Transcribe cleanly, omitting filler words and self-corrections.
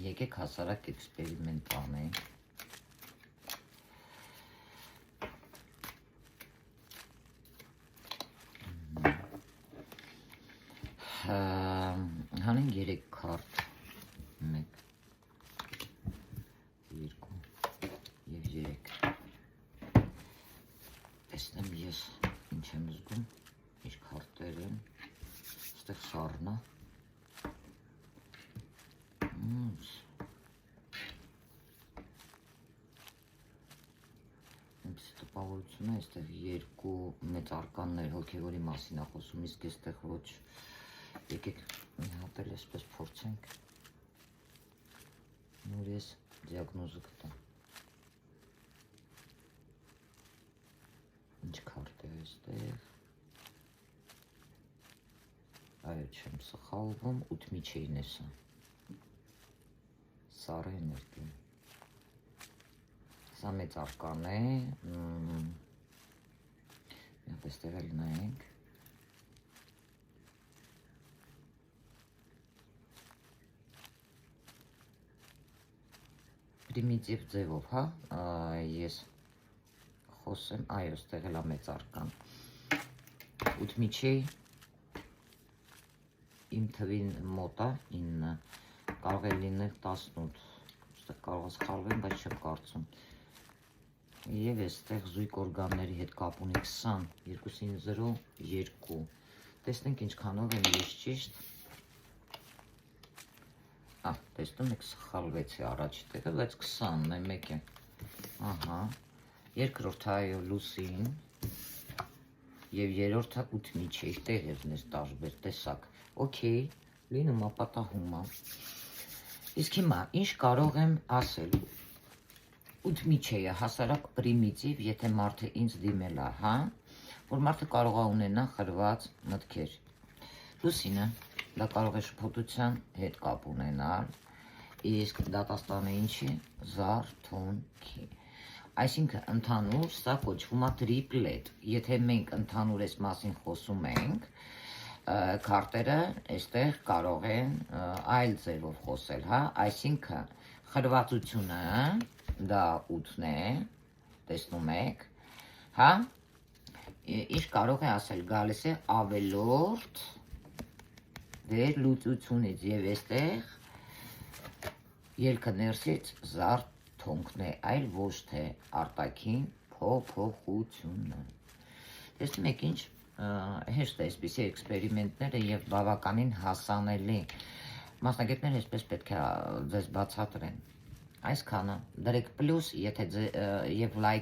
Եկեք հասարակ էքսպերիմենտ անենք։ Հանենք 3 քարտ։ 1 2 եւ 3։ Տեսնեմ ես ինչ եմ զգում։ Իր քարտերը այստեղ սառնա։ Տպավորություն է, այստեղ 2 մեծ արկաններ հոգևորի մասին է խոսում, իսկ այստեղ ոչ։ Եկեք մի հատ էլ այսպես փորձենք։ Նոր ես դիագնոզը կտամ։ Ինչ քարտ է այստեղ։ Այո, չեմ սխալվում, 8 միջերն է սա։ Սառը էներգիա։ Սա մեծ արկան է, մենք այստեղ էլ նայենք։ Պրիմիտիվ ձևով, հա, ես խոսեմ, այո, այստեղ էլ է մեծ արկան։ 8 միջի, իմ թվին մոտ է 9, կարող է լինել 18, այստեղ կարող է սխալվեմ, բայց չեմ կարծում։ Եվ այստեղ զույգ օրգանների հետ կապ ունի 20, 202, տեսնենք ինչքանով եմ ես ճիշտ։ Տեսնում եք սխալվեցի առաջի տեղը, բայց 20-ն է մեկ է։ Ահա, երկրորդ այո լուսին և երրորդը 8 միջի, տեղերն ես տարբեր, տեսակ, օքեյ, լինում ապատահում է։ Իսկ հիմա ինչ կարող եմ ասել, 8 միջեյը հասարակ պրիմիտիվ, եթե մարդը ինձ դիմել է, հա, որ մարդը կարող է ունենա խրված մտքեր։ Լուսինը, դա կարող է շփոթության հետ կապ ունենալ, իսկ դատաստանը ինչի, զարթոնքի։ Այսինքն ընդհանուր սա կոչվում է տրիպլետ, եթե մենք ընդհանուր այս մասին խոսում ենք, քարտերը այստեղ կարող են այլ ձևով խոսել, հա, այսինքն խրվածությունը դա 8-ն է, տեսնում եք, հա, ինչ կարող է ասել, գալիս է ավելորդ դեր լուծությունից և այստեղ ելքը ներսից զարթոնքն է, այլ ոչ թե արտաքին փոփոխությունը։ Տեսնում եք ինչ հեշտ է այսպիսի էքսպերիմենտները և բավականին հասանելի։ Մասնագետները այսպես պետք է ձեզ բացատրեն։ Այսքանը, դրեք պլյուս, եթե և լայք